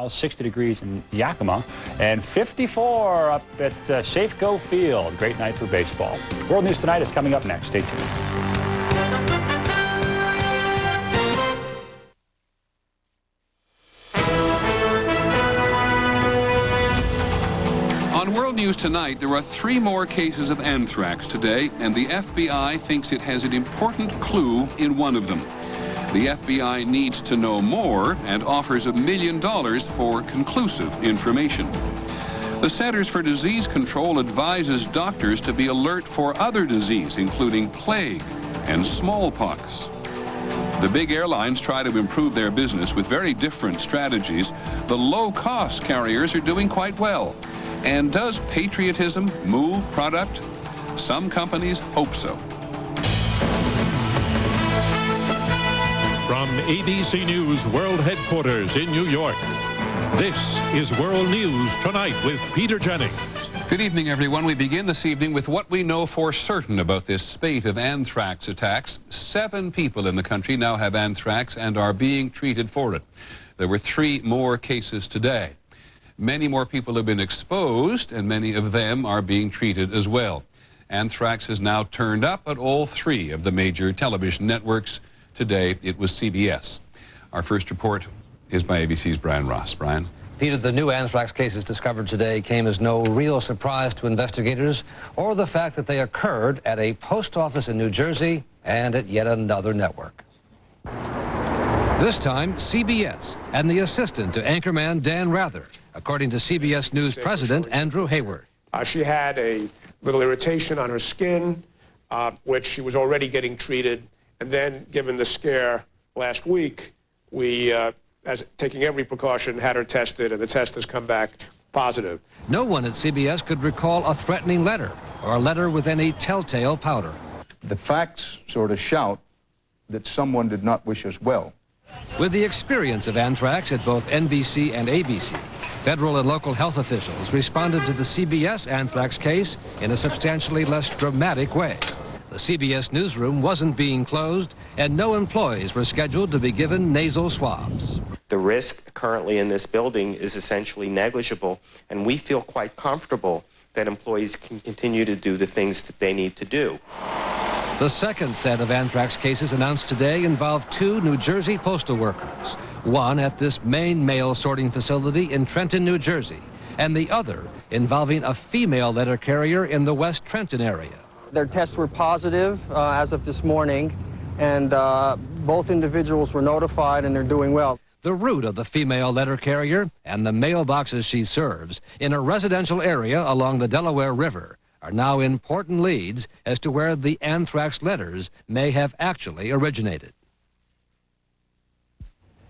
60 degrees in Yakima and 54 up at Safeco Field. Great night for baseball. World News Tonight is coming up next. Stay tuned. On World News Tonight, there are 3 more cases of anthrax today, and the FBI thinks it has an important clue in one of them. The FBI needs to know more and offers $1 million for conclusive information. The Centers for Disease Control advises doctors to be alert for other disease, including plague and smallpox. The big airlines try to improve their business with very different strategies. The low-cost carriers are doing quite well. And does patriotism move product? Some companies hope so. From ABC News World Headquarters in New York, this is World News Tonight with Peter Jennings. Good evening, everyone. We begin this evening with what we know for certain about this spate of anthrax attacks. 7 people in the country now have anthrax and are being treated for it. There were 3 more cases today. Many more people have been exposed, and many of them are being treated as well. Anthrax has now turned up at all 3 of the major television networks. Today, it was CBS. Our first report is by ABC's Brian Ross. Brian? Peter, the new anthrax cases discovered today came as no real surprise to investigators or the fact that they occurred at a post office in New Jersey and at yet another network. This time, CBS and the assistant to anchorman Dan Rather, according to CBS News President Andrew Hayward. She had a little irritation on her skin, which she was already getting treated. And then, given the scare last week, we, as taking every precaution, had her tested, and the test has come back positive. No one at CBS could recall a threatening letter or a letter with any telltale powder. The facts sort of shout that someone did not wish us well. With the experience of anthrax at both NBC and ABC, federal and local health officials responded to the CBS anthrax case in a substantially less dramatic way. The CBS newsroom wasn't being closed, and no employees were scheduled to be given nasal swabs. The risk currently in this building is essentially negligible, and we feel quite comfortable that employees can continue to do the things that they need to do. The second set of anthrax cases announced today involved 2 New Jersey postal workers, one at this main mail sorting facility in Trenton, New Jersey, and the other involving a female letter carrier in the West Trenton area. Their tests were positive as of this morning, and both individuals were notified, and they're doing well. The route of the female letter carrier and the mailboxes she serves in a residential area along the Delaware River are now important leads as to where the anthrax letters may have actually originated.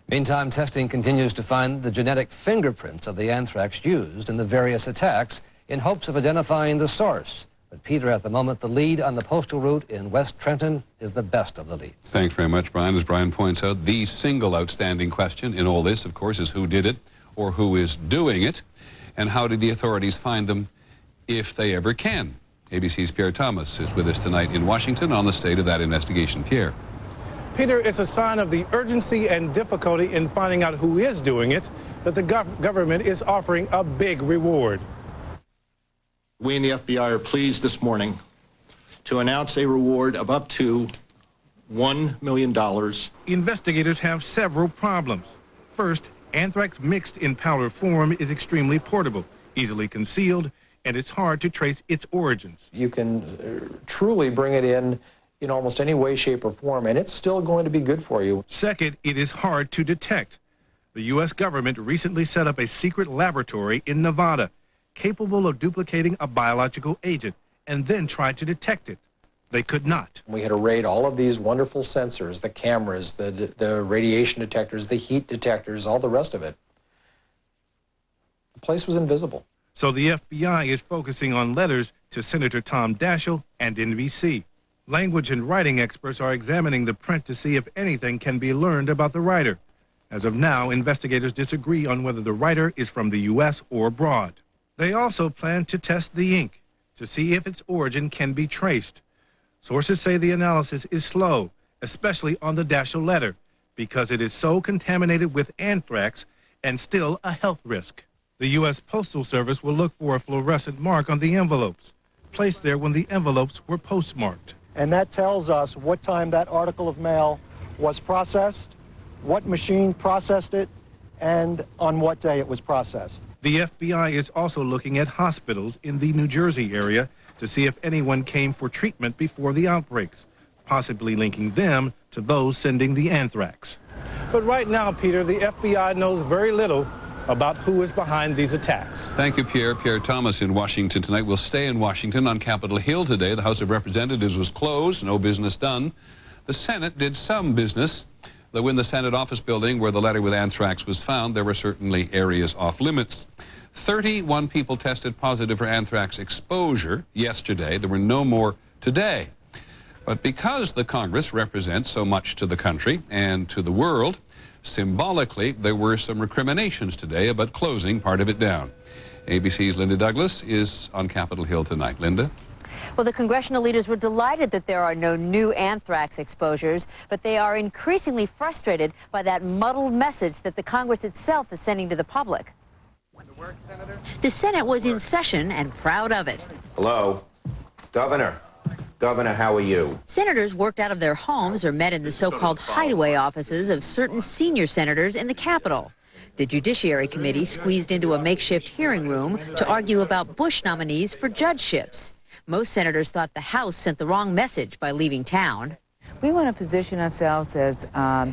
Meantime, testing continues to find the genetic fingerprints of the anthrax used in the various attacks in hopes of identifying the source. But Peter, at the moment, the lead on the postal route in West Trenton is the best of the leads. Thanks very much, Brian. As Brian points out, the single outstanding question in all this, of course, is who did it or who is doing it, and how did the authorities find them if they ever can. ABC's Pierre Thomas is with us tonight in Washington on the state of that investigation. Pierre. Peter, it's a sign of the urgency and difficulty in finding out who is doing it that the government is offering a big reward. We in the FBI are pleased this morning to announce a reward of up to $1 million. Investigators have several problems. First, anthrax mixed in powder form is extremely portable, easily concealed, and it's hard to trace its origins. You can truly bring it in almost any way, shape, or form, and it's still going to be good for you. Second, it is hard to detect. The U.S. government recently set up a secret laboratory in Nevada capable of duplicating a biological agent and then tried to detect it. They could not. We had arrayed all of these wonderful sensors, the cameras, the radiation detectors, the heat detectors, all the rest of it. The place was invisible. So the FBI is focusing on letters to Senator Tom Daschle and NBC. Language and writing experts are examining the print to see if anything can be learned about the writer. As of now, investigators disagree on whether the writer is from the U.S. or abroad. They also plan to test the ink to see if its origin can be traced. Sources say the analysis is slow, especially on the Daschle letter, because it is so contaminated with anthrax, and still a health risk. The U.S. Postal Service will look for a fluorescent mark on the envelopes, placed there when the envelopes were postmarked. And that tells us what time that article of mail was processed, what machine processed it, and on what day it was processed. The FBI is also looking at hospitals in the New Jersey area to see if anyone came for treatment before the outbreaks, possibly linking them to those sending the anthrax. But right now, Peter, the FBI knows very little about who is behind these attacks. Thank you, Pierre. Pierre Thomas in Washington tonight. We'll stay in Washington on Capitol Hill today. The House of Representatives was closed, no business done. The Senate did some business, though in the Senate office building where the letter with anthrax was found, there were certainly areas off limits. 31 people tested positive for anthrax exposure yesterday. There were no more today. But because the Congress represents so much to the country and to the world, symbolically, there were some recriminations today about closing part of it down. ABC's Linda Douglas is on Capitol Hill tonight. Linda? Well, the congressional leaders were delighted that there are no new anthrax exposures, but they are increasingly frustrated by that muddled message that the Congress itself is sending to the public. The Senate was in session and proud of it. Hello, Governor. Governor, how are you? Senators worked out of their homes or met in the so-called hideaway offices of certain senior senators in the Capitol. The Judiciary Committee squeezed into a makeshift hearing room to argue about Bush nominees for judgeships. Most senators thought the House sent the wrong message by leaving town. We want to position ourselves as, I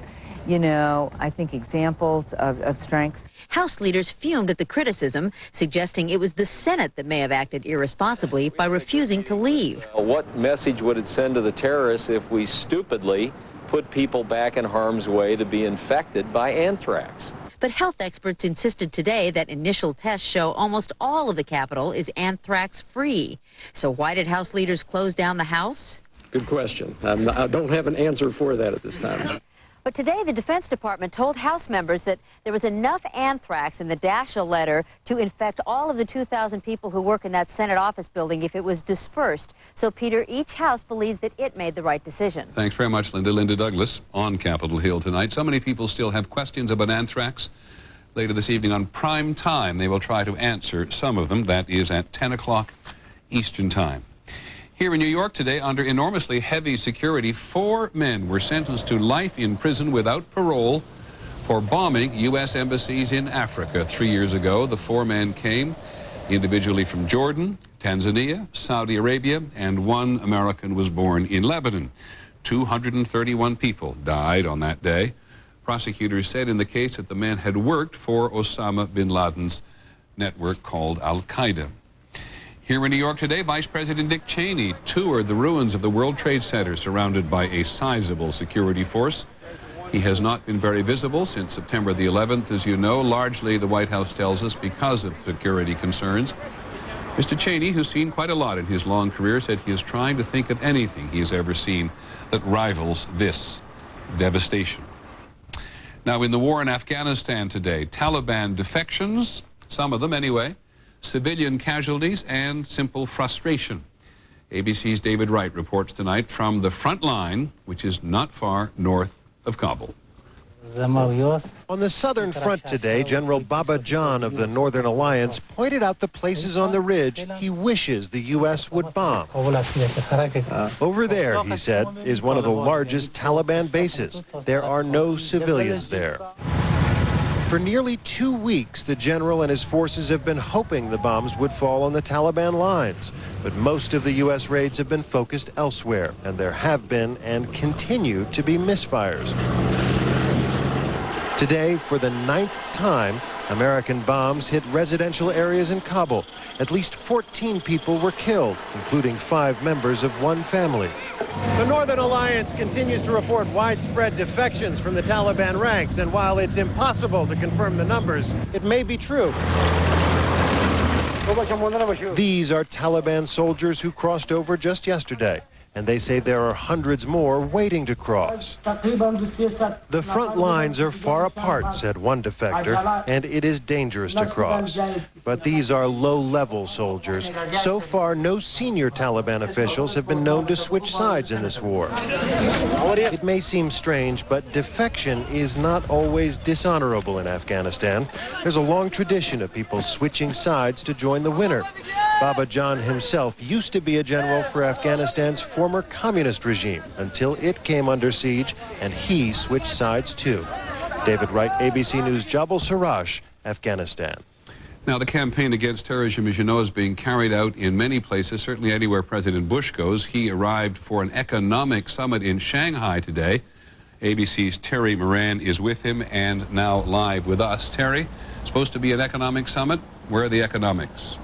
think examples of strength. House leaders fumed at the criticism, suggesting it was the Senate that may have acted irresponsibly by refusing to leave. What message would it send to the terrorists if we stupidly put people back in harm's way to be infected by anthrax? But health experts insisted today that initial tests show almost all of the Capitol is anthrax-free. So why did House leaders close down the House? Good question. I don't have an answer for that at this time. But today, the Defense Department told House members that there was enough anthrax in the Daschle letter to infect all of the 2,000 people who work in that Senate office building if it was dispersed. So, Peter, each House believes that it made the right decision. Thanks very much, Linda. Linda Douglas on Capitol Hill tonight. So many people still have questions about anthrax. Later this evening on Prime Time, they will try to answer some of them. That is at 10 o'clock Eastern Time. Here in New York today, under enormously heavy security, 4 men were sentenced to life in prison without parole for bombing U.S. embassies in Africa 3 years ago. The 4 men came individually from Jordan, Tanzania, Saudi Arabia, and 1 American was born in Lebanon. 231 people died on that day. Prosecutors said in the case that the men had worked for Osama bin Laden's network called Al-Qaeda. Here in New York today, Vice President Dick Cheney toured the ruins of the World Trade Center surrounded by a sizable security force. He has not been very visible since September the 11th, as you know, largely, the White House tells us, because of security concerns. Mr. Cheney, who's seen quite a lot in his long career, said he is trying to think of anything he has ever seen that rivals this devastation. Now, in the war in Afghanistan today, Taliban defections, some of them anyway, civilian casualties, and simple frustration. ABC's David Wright reports tonight from the front line, which is not far north of Kabul. On the southern front today, General Baba Jan of the Northern Alliance pointed out the places on the ridge he wishes the U.S. would bomb. Over there, he said, is one of the largest Taliban bases. There are no civilians there. For nearly 2 weeks, the general and his forces have been hoping the bombs would fall on the Taliban lines. But most of the U.S. raids have been focused elsewhere, and there have been and continue to be misfires. Today, for the 9th time, American bombs hit residential areas in Kabul. At least 14 people were killed, including 5 members of one family. The Northern Alliance continues to report widespread defections from the Taliban ranks, and while it's impossible to confirm the numbers, it may be true. These are Taliban soldiers who crossed over just yesterday. and they say there are hundreds more waiting to cross. The front lines are far apart, said one defector, and it is dangerous to cross. But these are low-level soldiers. So far, no senior Taliban officials have been known to switch sides in this war. It may seem strange, but defection is not always dishonorable in Afghanistan. There's a long tradition of people switching sides to join the winner. Baba John himself used to be a general for Afghanistan's former communist regime until it came under siege, and he switched sides too. David Wright, ABC News, Jabal Siraj, Afghanistan. Now, the campaign against terrorism, as you know, is being carried out in many places, certainly anywhere President Bush goes. He arrived for an economic summit in Shanghai today. ABC's Terry Moran is with him and now live with us. Terry, supposed to be an economic summit. Where are the economics?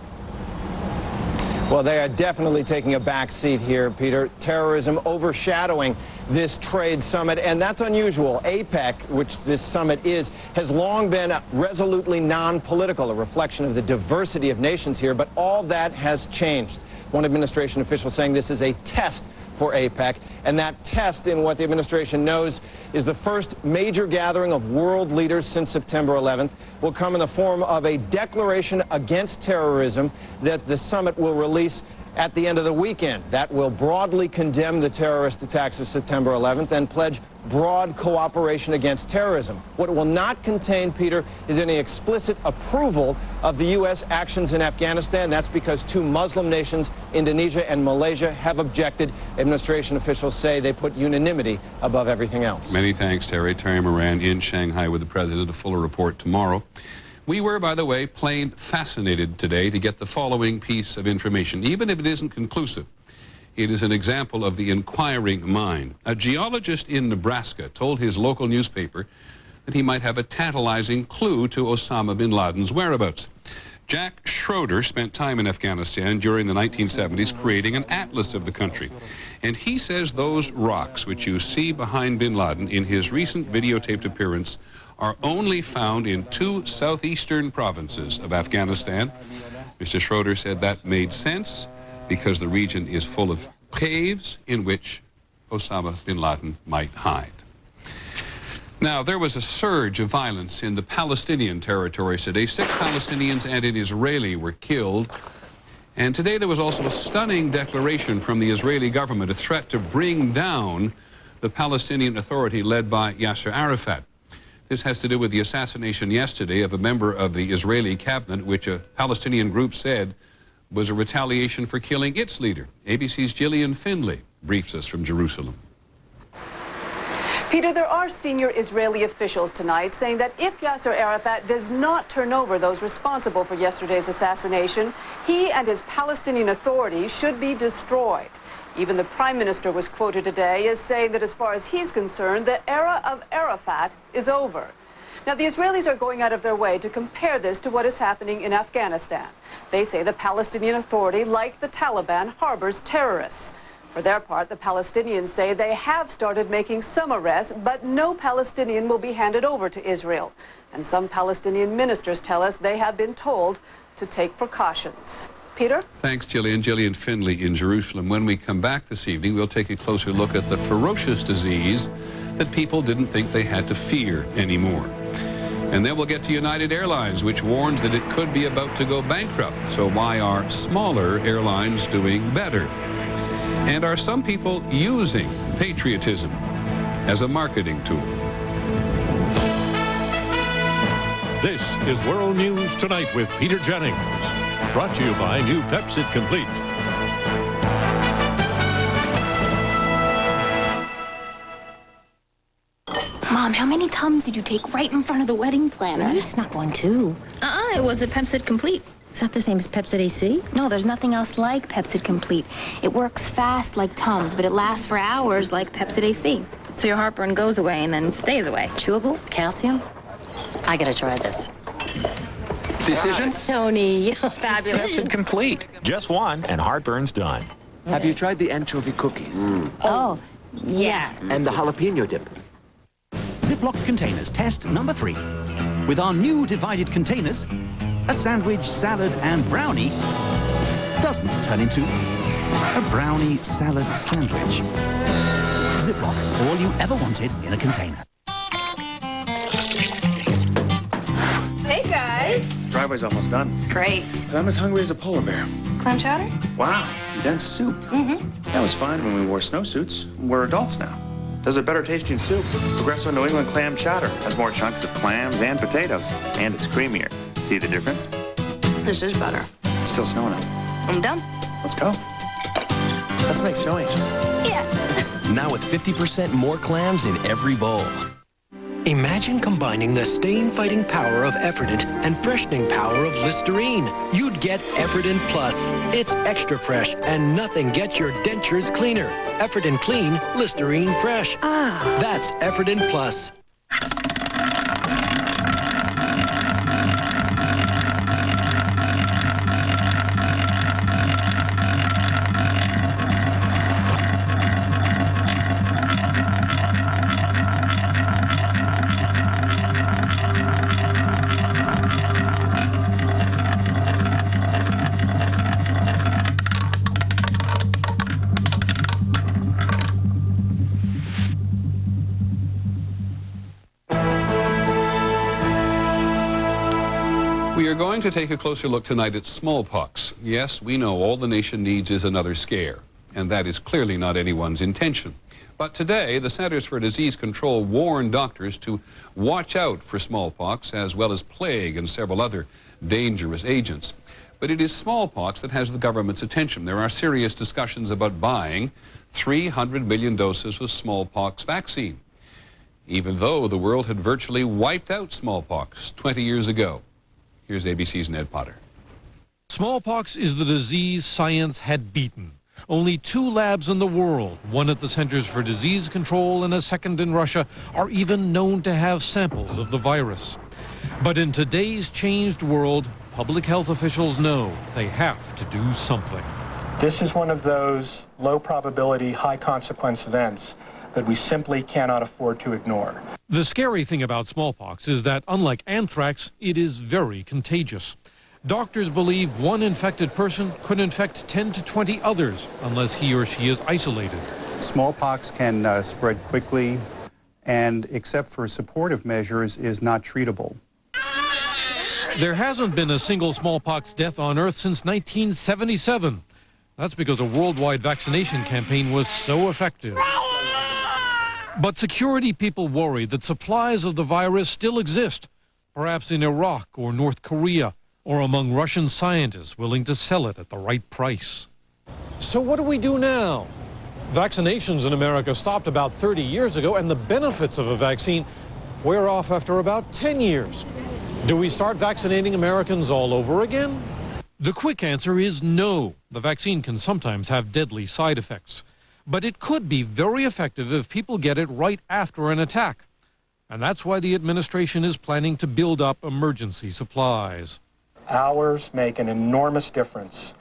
Well, they are definitely taking a back seat here, Peter. Terrorism overshadowing this trade summit, and that's unusual. APEC, which this summit is, has long been resolutely non-political, a reflection of the diversity of nations here, but all that has changed. One administration official saying this is a test for APEC, and that test, in what the administration knows, is the first major gathering of world leaders since September 11th, will come in the form of a declaration against terrorism that the summit will release at the end of the weekend. That will broadly condemn the terrorist attacks of September 11th and pledge broad cooperation against terrorism. What it will not contain, Peter, is any explicit approval of the U.S. actions in Afghanistan. That's because two Muslim nations, Indonesia and Malaysia, have objected. Administration officials say they put unanimity above everything else. Many thanks, Terry. Terry Moran in Shanghai with the president. A fuller report tomorrow. We were, by the way, plain fascinated today to get the following piece of information. Even if it isn't conclusive, it is an example of the inquiring mind. A geologist in Nebraska told his local newspaper that he might have a tantalizing clue to Osama bin Laden's whereabouts. Jack Schroeder spent time in Afghanistan during the 1970s creating an atlas of the country. And he says those rocks which you see behind bin Laden in his recent videotaped appearance are only found in two southeastern provinces of Afghanistan. Mr. Schroeder said that made sense because the region is full of caves in which Osama bin Laden might hide. Now, there was a surge of violence in the Palestinian territories today. 6 Palestinians and an Israeli were killed. And today there was also a stunning declaration from the Israeli government, a threat to bring down the Palestinian Authority led by Yasser Arafat. This has to do with the assassination yesterday of a member of the Israeli cabinet, which a Palestinian group said was a retaliation for killing its leader. ABC's Gillian Findlay briefs us from Jerusalem. Peter, there are senior Israeli officials tonight saying that if Yasser Arafat does not turn over those responsible for yesterday's assassination, he and his Palestinian Authority should be destroyed. Even the Prime Minister was quoted today as saying that as far as he's concerned, the era of Arafat is over. Now, the Israelis are going out of their way to compare this to what is happening in Afghanistan. They say the Palestinian Authority, like the Taliban, harbors terrorists. For their part, the Palestinians say they have started making some arrests, but no Palestinian will be handed over to Israel. And some Palestinian ministers tell us they have been told to take precautions. Peter? Thanks, Gillian. Gillian Findlay in Jerusalem. When we come back this evening, we'll take a closer look at the ferocious disease that people didn't think they had to fear anymore. And then we'll get to United Airlines, which warns that it could be about to go bankrupt. So why are smaller airlines doing better? And are some people using patriotism as a marketing tool? This is World News Tonight with Peter Jennings. Brought to you by new Pepcid Complete. Mom, how many Tums did you take right in front of the wedding planner? You snuck one, too. It was a Pepcid Complete. Is that the same as Pepcid AC? No, there's nothing else like Pepcid Complete. It works fast like Tums, but it lasts for hours like Pepcid AC. So your heartburn goes away and then stays away. Chewable? Calcium? I gotta try this. Decision? Tony, fabulous. Pepcid Complete. Just one, and heartburn's done. Have you tried the anchovy cookies? Oh, yeah. And the jalapeno dip? Ziploc containers test number 3. With our new divided containers, a sandwich, salad, and brownie doesn't turn into A brownie salad sandwich. Ziploc, all you ever wanted in a container. Hey, guys. Driveway's almost done. Great. And I'm as hungry as a polar bear. Clam chowder? Wow, dense soup. That was fine when we wore snowsuits. We're adults now. There's a better tasting soup. Progresso New England clam chowder has more chunks of clams and potatoes, and it's creamier. See the difference? This is better. It's still snowing out. I'm done. Let's go. Let's make snow angels. Yeah. Now with 50% more clams in every bowl. Imagine combining the stain-fighting power of Efferdent and freshening power of Listerine. You'd get Efferdent Plus. It's extra fresh, and nothing gets your dentures cleaner. Efferdent Clean, Listerine Fresh. That's Efferdent Plus. We are going to take a closer look tonight at smallpox. Yes, we know all the nation needs is another scare, and that is clearly not anyone's intention. But today, the Centers for Disease Control warn doctors to watch out for smallpox as well as plague and several other dangerous agents. But it is smallpox that has the government's attention. There are serious discussions about buying 300 million doses of smallpox vaccine, even though the world had virtually wiped out smallpox 20 years ago. Here's ABC's Ned Potter. Smallpox is the disease science had beaten. Only 2 labs in the world, one at the Centers for Disease Control and a second in Russia, are even known to have samples of the virus. But in today's changed world, public health officials know they have to do something. This is one of those low probability, high consequence events that we simply cannot afford to ignore. The scary thing about smallpox is that, unlike anthrax, it is very contagious. Doctors believe one infected person could infect 10 to 20 others unless he or she is isolated. Smallpox can spread quickly and, except for supportive measures, is not treatable. There hasn't been a single smallpox death on Earth since 1977. That's because a worldwide vaccination campaign was so effective. But security people worry that supplies of the virus still exist, perhaps in Iraq or North Korea, or among Russian scientists willing to sell it at the right price. So what do we do now? Vaccinations in America stopped about 30 years ago, and the benefits of a vaccine wear off after about 10 years. Do we start vaccinating Americans all over again? The quick answer is no. The vaccine can sometimes have deadly side effects. But it could be very effective if people get it right after an attack. And that's why the administration is planning to build up emergency supplies. Hours make an enormous difference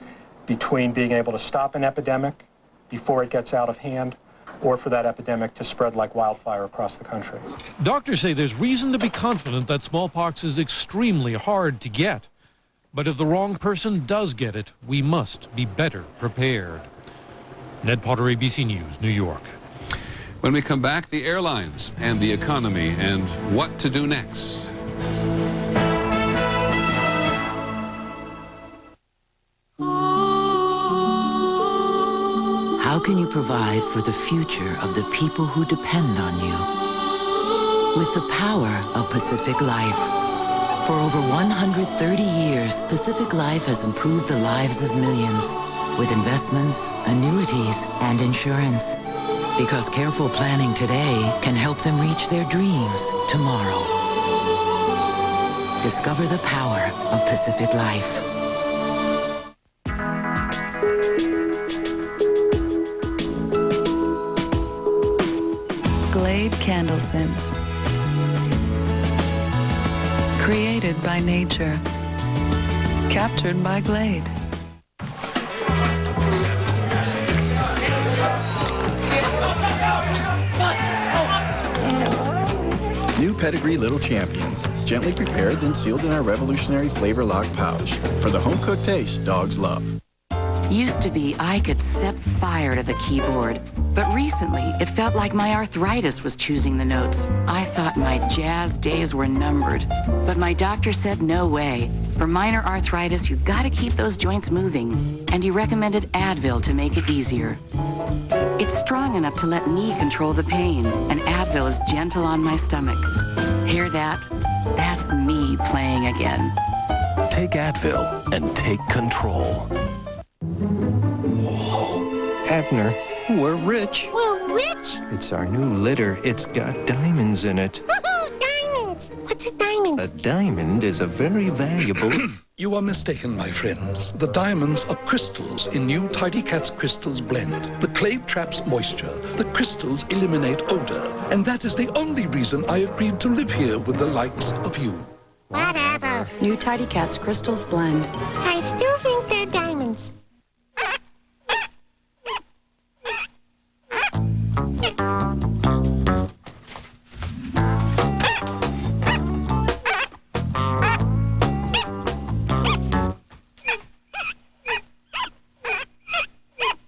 between being able to stop an epidemic before it gets out of hand or for that epidemic to spread like wildfire across the country. Doctors say there's reason to be confident that smallpox is extremely hard to get. But if the wrong person does get it, we must be better prepared. Ned Potter, ABC News, New York. When we come back, the airlines and the economy and what to do next. How can you provide for the future of the people who depend on you? With the power of Pacific Life. For over 130 years, Pacific Life has improved the lives of millions with investments, annuities, and insurance. Because careful planning today can help them reach their dreams tomorrow. Discover the power of Pacific Life. Glade Candle Scents. Created by nature. Captured by Glade. New Pedigree Little Champions. Gently prepared, then sealed in our revolutionary flavor lock pouch. For the home-cooked taste dogs love. Used to be, I could set fire to the keyboard. But recently, it felt like my arthritis was choosing the notes. I thought my jazz days were numbered. But my doctor said no way. For minor arthritis, you've got to keep those joints moving. And he recommended Advil to make it easier. It's strong enough to let me control the pain, and Advil is gentle on my stomach. Hear that? That's me playing again. Take Advil and take control. Abner, we're rich. We're rich? It's our new litter. It's got diamonds in it. Diamonds! What's a diamond? A diamond is a very valuable... You are mistaken, my friends. The diamonds are crystals in new Tidy Cats Crystals blend. The clay traps moisture. The crystals eliminate odor. And that is the only reason I agreed to live here with the likes of you. Whatever. New Tidy Cats Crystals blend. I still think they're diamonds.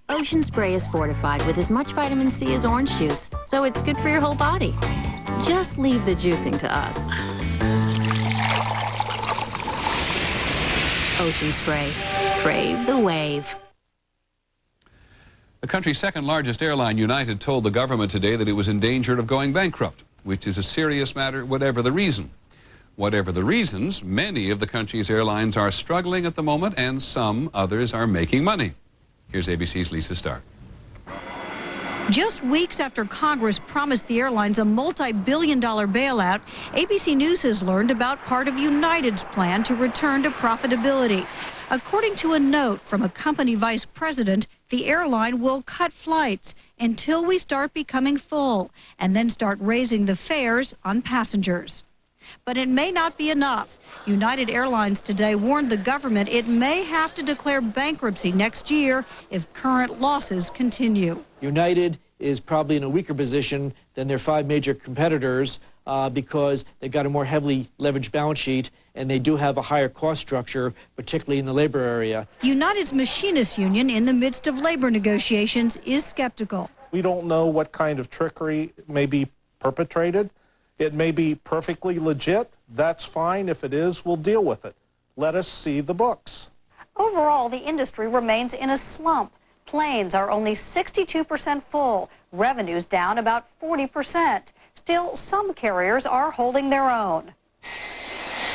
Ocean Spray is fortified with as much vitamin C as orange juice, so it's good for your whole body. Just leave the juicing to us. Ocean Spray. Crave the wave. The country's second largest airline, United, told the government today that it was in danger of going bankrupt, which is a serious matter, whatever the reason. Whatever the reasons, many of the country's airlines are struggling at the moment, and some others are making money. Here's ABC's Lisa Stark. Just weeks after Congress promised the airlines a multi-billion-dollar bailout, ABC News has learned about part of United's plan to return to profitability. According to a note from a company vice president, the airline will cut flights until we start becoming full and then start raising the fares on passengers. But it may not be enough. United Airlines today warned the government it may have to declare bankruptcy next year if current losses continue. United is probably in a weaker position than their 5 major competitors because they've got a more heavily leveraged balance sheet and they do have a higher cost structure, particularly in the labor area. United's machinists union, in the midst of labor negotiations, is skeptical. We don't know what kind of trickery may be perpetrated. It may be perfectly legit. That's fine. If it is, we'll deal with it. Let us see the books. Overall, the industry remains in a slump. Planes are only 62% full. Revenues down about 40%. Still, some carriers are holding their own.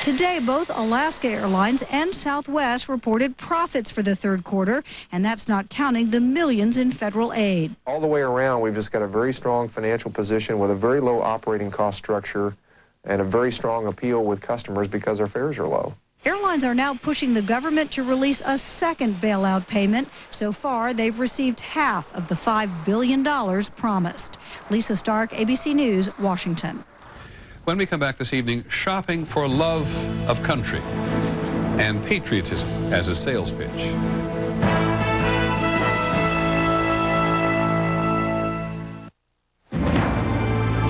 Today, both Alaska Airlines and Southwest reported profits for the third quarter, and that's not counting the millions in federal aid. All the way around, we've just got a very strong financial position with a very low operating cost structure and a very strong appeal with customers because our fares are low. Airlines are now pushing the government to release a second bailout payment. So far, they've received half of the $5 billion promised. Lisa Stark, ABC News, Washington. When we come back this evening, shopping for love of country and patriotism as a sales pitch.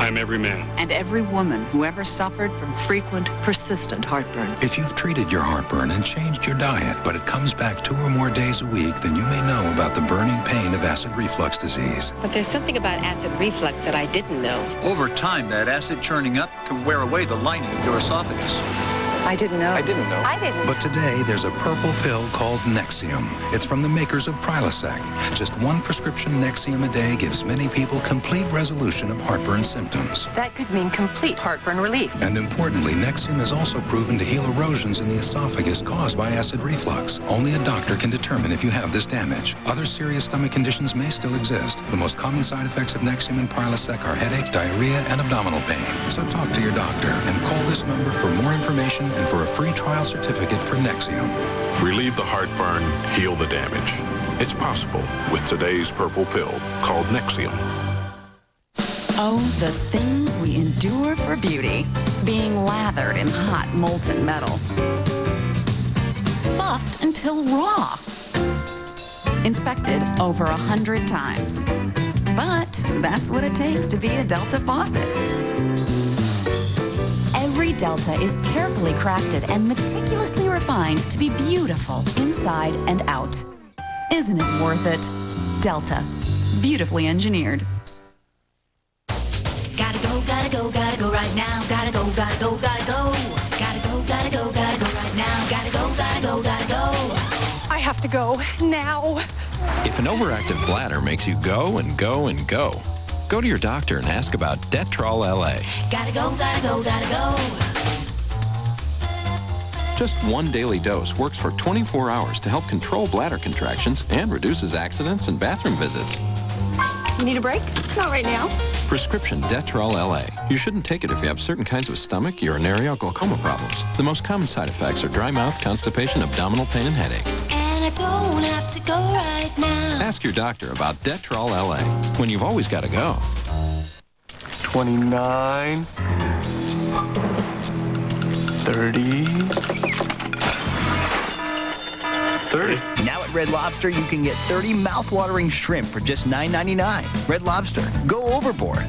I'm every man. And every woman who ever suffered from frequent, persistent heartburn. If you've treated your heartburn and changed your diet, but it comes back 2 or more days a week, then you may know about the burning pain of acid reflux disease. But there's something about acid reflux that I didn't know. Over time, that acid churning up can wear away the lining of your esophagus. I didn't know. I didn't know. I didn't. But today, there's a purple pill called Nexium. It's from the makers of Prilosec. Just 1 prescription Nexium a day gives many people complete resolution of heartburn symptoms. That could mean complete heartburn relief. And importantly, Nexium is also proven to heal erosions in the esophagus caused by acid reflux. Only a doctor can determine if you have this damage. Other serious stomach conditions may still exist. The most common side effects of Nexium and Prilosec are headache, diarrhea, and abdominal pain. So talk to your doctor and call this number for more information and for a free trial certificate for Nexium. Relieve the heartburn, heal the damage. It's possible with today's purple pill called Nexium. Oh, the things we endure for beauty. Being lathered in hot, molten metal. Buffed until raw. Inspected over 100 times. But that's what it takes to be a Delta faucet. Every Delta is carefully crafted and meticulously refined to be beautiful inside and out. Isn't it worth it? Delta. Beautifully engineered. Gotta go, gotta go, gotta go right now. Gotta go, gotta go, gotta go. Gotta go, gotta go, gotta go right now. Gotta go, gotta go, gotta go. I have to go now. If an overactive bladder makes you go and go and go, go to your doctor and ask about Detrol LA. Gotta go, gotta go, gotta go. Just one daily dose works for 24 hours to help control bladder contractions and reduces accidents and bathroom visits. You need a break? Not right now. Prescription Detrol LA. You shouldn't take it if you have certain kinds of stomach, urinary, or glaucoma problems. The most common side effects are dry mouth, constipation, abdominal pain, and headache. And I don't have to go right now. Ask your doctor about Detrol LA when you've always got to go. 29, 30. 30. Now at Red Lobster, you can get 30 mouth-watering shrimp for just $9.99. Red Lobster, go overboard.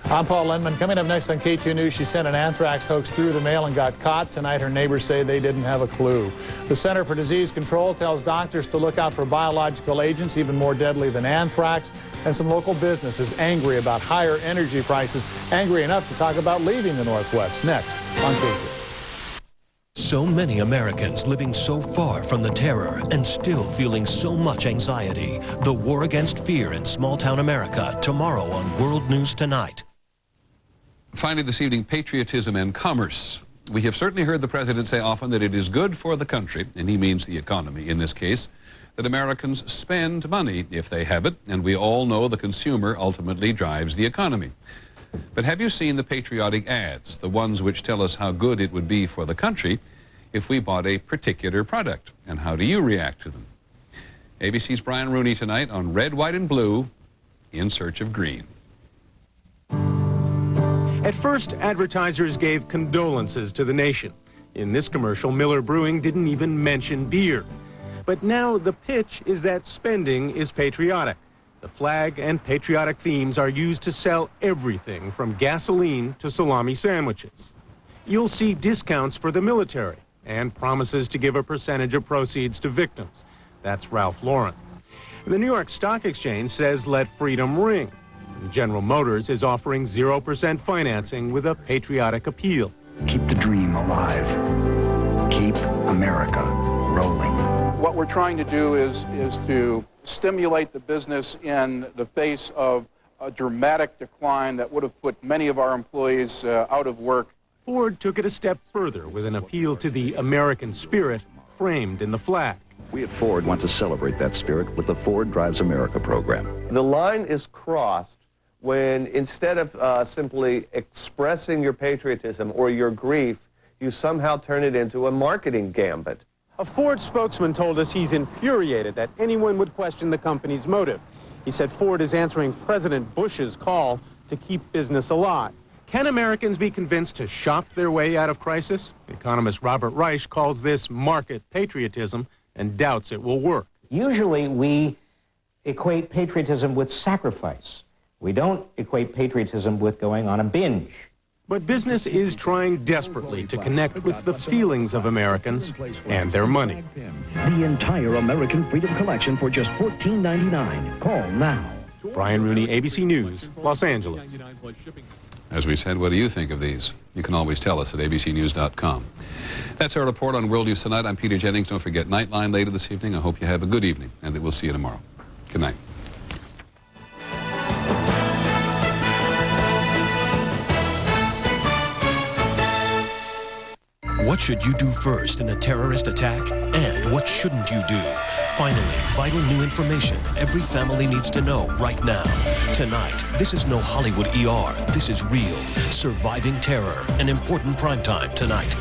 I'm Paul Lindman. Coming up next on K2 News, she sent an anthrax hoax through the mail and got caught. Tonight, her neighbors say they didn't have a clue. The Center for Disease Control tells doctors to look out for biological agents even more deadly than anthrax. And some local businesses angry about higher energy prices, angry enough to talk about leaving the Northwest. Next on K2. So many Americans living so far from the terror and still feeling so much anxiety. The war against fear in small-town America, tomorrow on World News Tonight. Finally this evening, patriotism and commerce. We have certainly heard the president say often that it is good for the country, and he means the economy in this case, that Americans spend money if they have it, and we all know the consumer ultimately drives the economy. But have you seen the patriotic ads, the ones which tell us how good it would be for the country if we bought a particular product? And how do you react to them? ABC's Brian Rooney tonight on Red, White, and Blue, In Search of Green. At first, advertisers gave condolences to the nation. In this commercial, Miller Brewing didn't even mention beer. But now the pitch is that spending is patriotic. The flag and patriotic themes are used to sell everything from gasoline to salami sandwiches. You'll see discounts for the military and promises to give a percentage of proceeds to victims. That's Ralph Lauren. The New York Stock Exchange says let freedom ring. General Motors is offering 0% financing with a patriotic appeal. Keep the dream alive. Keep America rolling. What we're trying to do is to stimulate the business in the face of a dramatic decline that would have put many of our employees out of work. Ford took it a step further with an appeal to the American spirit framed in the flag. We at Ford want to celebrate that spirit with the Ford Drives America program. The line is crossed when instead of simply expressing your patriotism or your grief, you somehow turn it into a marketing gambit. A Ford spokesman told us he's infuriated that anyone would question the company's motive. He said Ford is answering President Bush's call to keep business alive. Can Americans be convinced to shop their way out of crisis? Economist Robert Reich calls this market patriotism and doubts it will work. Usually we equate patriotism with sacrifice. We don't equate patriotism with going on a binge. But business is trying desperately to connect with the feelings of Americans and their money. The entire American Freedom Collection for just $14.99. Call now. Brian Rooney, ABC News, Los Angeles. As we said, what do you think of these? You can always tell us at abcnews.com. That's our report on World News Tonight. I'm Peter Jennings. Don't forget Nightline later this evening. I hope you have a good evening and that we'll see you tomorrow. Good night. What should you do first in a terrorist attack? And what shouldn't you do? Finally, vital new information every family needs to know right now. Tonight, this is no Hollywood ER. This is real. Surviving terror. An important primetime tonight.